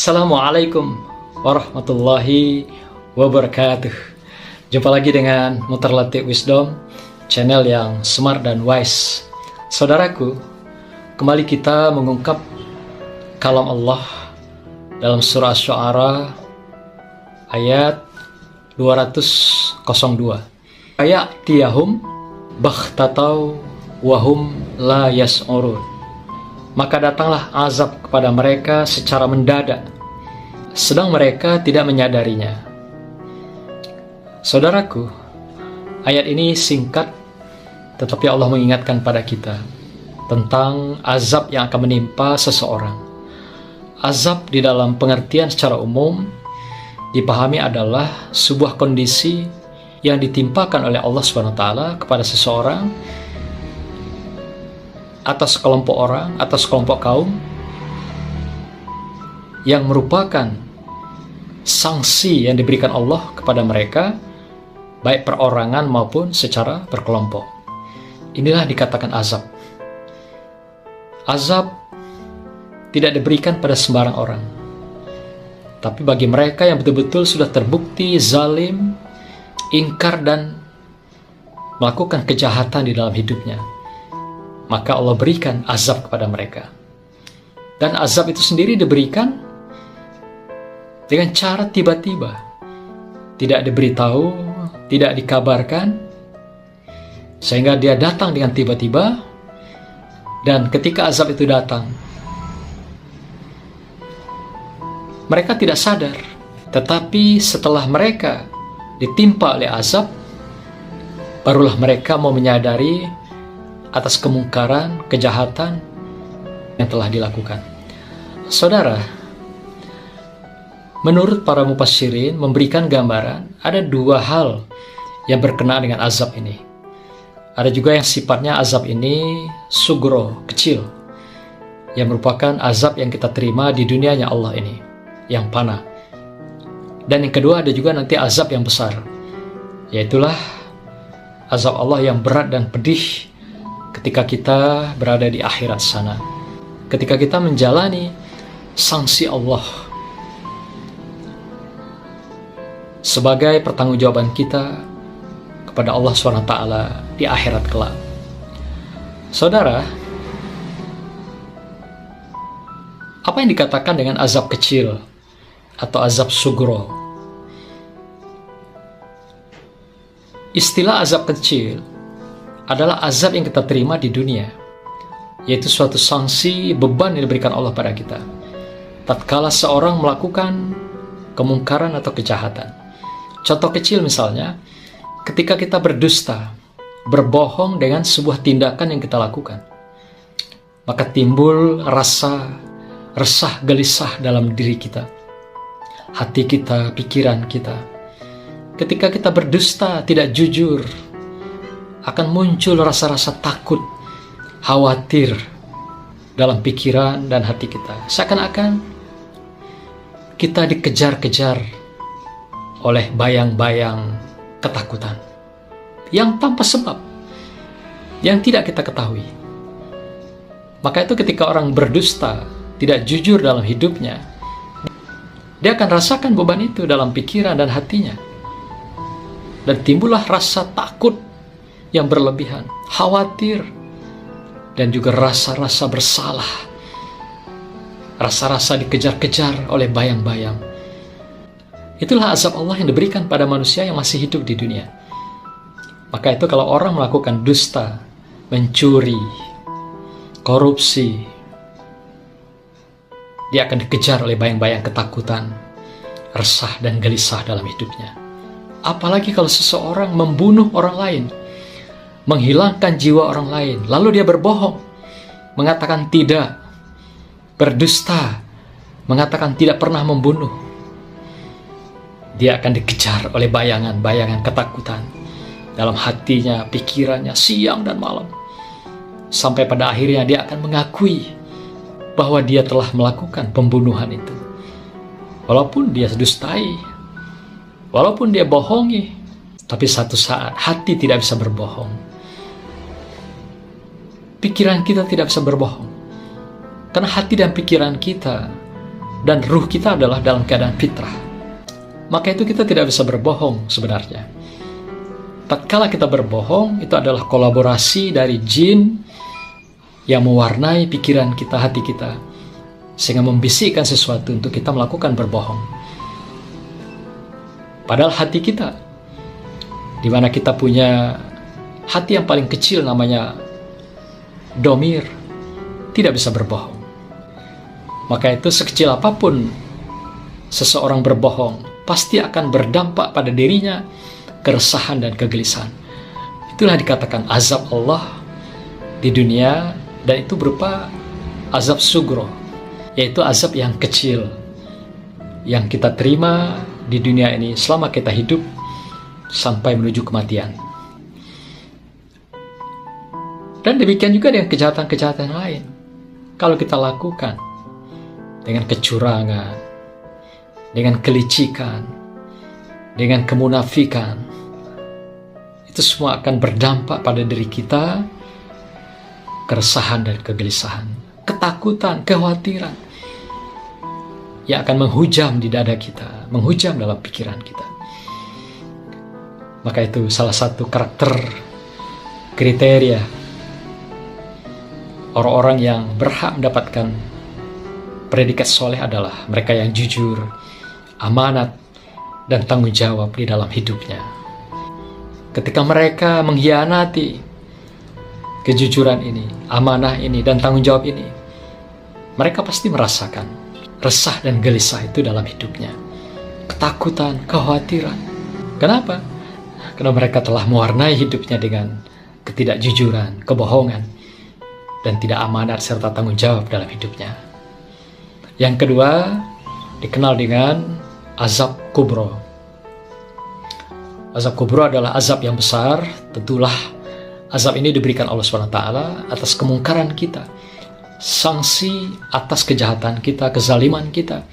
Assalamualaikum warahmatullahi wabarakatuh. Jumpa lagi dengan Muterlatik Wisdom, channel yang smart dan wise. Saudaraku, kembali kita mengungkap kalam Allah dalam surah Asy-Syu'ara ayat 202. Ayatiyahum baghtatau wahum la yas'urun. Maka datanglah azab kepada mereka secara mendadak, sedang mereka tidak menyadarinya. Saudaraku, ayat ini singkat, tetapi Allah mengingatkan pada kita tentang azab yang akan menimpa seseorang. Azab di dalam pengertian secara umum dipahami adalah sebuah kondisi yang ditimpakan oleh Allah SWT kepada seseorang, atas kelompok orang, atas kelompok kaum, yang merupakan sanksi yang diberikan Allah kepada mereka, baik perorangan maupun secara berkelompok. Inilah dikatakan azab. Azab tidak diberikan pada sembarang orang, tapi bagi mereka yang betul-betul sudah terbukti zalim, ingkar, dan melakukan kejahatan di dalam hidupnya, maka Allah berikan azab kepada mereka. Dan azab itu sendiri diberikan dengan cara tiba-tiba, tidak diberitahu, tidak dikabarkan, sehingga dia datang dengan tiba-tiba. Dan ketika azab itu datang, mereka tidak sadar. Tetapi setelah mereka ditimpa oleh azab, barulah mereka mau menyadari atas kemungkaran, kejahatan yang telah dilakukan. Saudara, menurut para mufassirin memberikan gambaran ada dua hal yang berkenaan dengan azab ini. Ada juga yang sifatnya azab ini sugro, kecil, yang merupakan azab yang kita terima di dunianya Allah ini, yang panah. Dan yang kedua ada juga nanti azab yang besar, yaitulah azab Allah yang berat dan pedih ketika kita berada di akhirat sana, ketika kita menjalani sanksi Allah sebagai pertanggungjawaban kita kepada Allah SWT di akhirat kelak. Saudara, apa yang dikatakan dengan azab kecil atau azab sugro? Istilah azab kecil adalah azab yang kita terima di dunia, yaitu suatu sanksi beban yang diberikan Allah pada kita tatkala seorang melakukan kemungkaran atau kejahatan. Contoh kecil misalnya, ketika kita berdusta, berbohong dengan sebuah tindakan yang kita lakukan, maka timbul rasa resah gelisah dalam diri kita, hati kita, pikiran kita. Ketika kita berdusta, tidak jujur, akan muncul rasa-rasa takut, khawatir dalam pikiran dan hati kita. Seakan-akan kita dikejar-kejar oleh bayang-bayang ketakutan yang tanpa sebab, yang tidak kita ketahui. Maka itu ketika orang berdusta, tidak jujur dalam hidupnya, dia akan rasakan beban itu dalam pikiran dan hatinya. Dan timbullah rasa takut yang berlebihan, khawatir, dan juga rasa-rasa bersalah, rasa-rasa dikejar-kejar oleh bayang-bayang. Itulah azab Allah yang diberikan pada manusia yang masih hidup di dunia. Maka itu kalau orang melakukan dusta, mencuri, korupsi, dia akan dikejar oleh bayang-bayang ketakutan, resah dan gelisah dalam hidupnya. Apalagi kalau seseorang membunuh orang lain, menghilangkan jiwa orang lain, lalu dia berbohong, mengatakan tidak, berdusta, mengatakan tidak pernah membunuh. Dia akan dikejar oleh bayangan-bayangan ketakutan dalam hatinya, pikirannya, siang dan malam, sampai pada akhirnya dia akan mengakui bahwa dia telah melakukan pembunuhan itu. Walaupun dia dustai, walaupun dia bohongi, tapi satu saat hati tidak bisa berbohong. Pikiran kita tidak bisa berbohong, karena hati dan pikiran kita dan ruh kita adalah dalam keadaan fitrah. Maka itu kita tidak bisa berbohong sebenarnya. Tatkala kita berbohong, itu adalah kolaborasi dari jin yang mewarnai pikiran kita, hati kita, sehingga membisikkan sesuatu untuk kita melakukan berbohong. Padahal hati kita, di mana kita punya hati yang paling kecil namanya domir, tidak bisa berbohong. Maka itu sekecil apapun seseorang berbohong, pasti akan berdampak pada dirinya keresahan dan kegelisahan. Itulah dikatakan azab Allah di dunia, dan itu berupa azab sugro, yaitu azab yang kecil yang kita terima di dunia ini selama kita hidup sampai menuju kematian. Dan demikian juga dengan kejahatan-kejahatan lain. Kalau kita lakukan dengan kecurangan, dengan kelicikan, dengan kemunafikan, itu semua akan berdampak pada diri kita, keresahan dan kegelisahan, ketakutan, kekhawatiran yang akan menghujam di dada kita, menghujam dalam pikiran kita. Maka itu salah satu karakter, kriteria orang-orang yang berhak mendapatkan predikat soleh adalah mereka yang jujur, amanat, dan tanggung jawab di dalam hidupnya. Ketika mereka mengkhianati kejujuran ini, amanah ini, dan tanggung jawab ini, mereka pasti merasakan resah dan gelisah itu dalam hidupnya. Ketakutan, kekhawatiran. Kenapa? Karena mereka telah mewarnai hidupnya dengan ketidakjujuran, kebohongan, dan tidak amanat serta tanggung jawab dalam hidupnya. Yang kedua, dikenal dengan azab kubro. Azab kubro adalah azab yang besar. Tentulah azab ini diberikan Allah SWT atas kemungkaran kita, sanksi atas kejahatan kita, kezaliman kita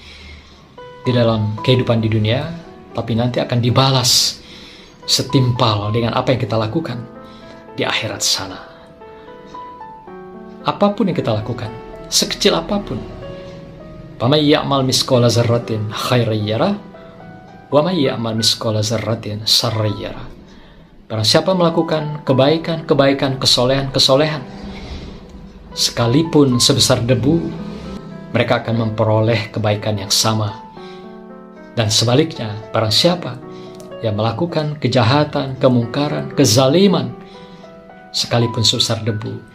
di dalam kehidupan di dunia, tapi nanti akan dibalas setimpal dengan apa yang kita lakukan di akhirat sana. Apapun yang kita lakukan, sekecil apapun, faman ya'mal misqala dzarratin khairan yarah wa man ya'mal misqala dzarratin syarran yarah. Barang siapa melakukan kebaikan, kesolehan, sekalipun sebesar debu, mereka akan memperoleh kebaikan yang sama. Dan sebaliknya, barang siapa yang melakukan kejahatan, kemungkaran, kezaliman, sekalipun sebesar debu,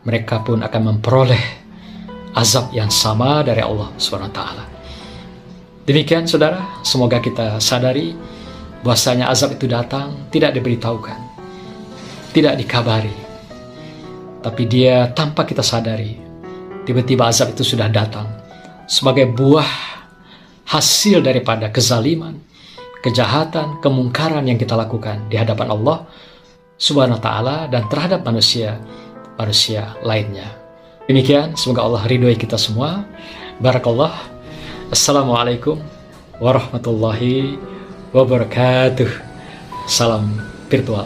mereka pun akan memperoleh azab yang sama dari Allah SWT. Demikian saudara, semoga kita sadari bahwasanya azab itu datang tidak diberitahukan, tidak dikabari, tapi dia tanpa kita sadari, tiba-tiba azab itu sudah datang sebagai buah hasil daripada kezaliman, kejahatan, kemungkaran yang kita lakukan di hadapan Allah Subhanahu wa ta'ala dan terhadap manusia lainnya. Demikian, semoga Allah ridhoi kita semua. Barakallah. Assalamualaikum warahmatullahi wabarakatuh. Salam virtual.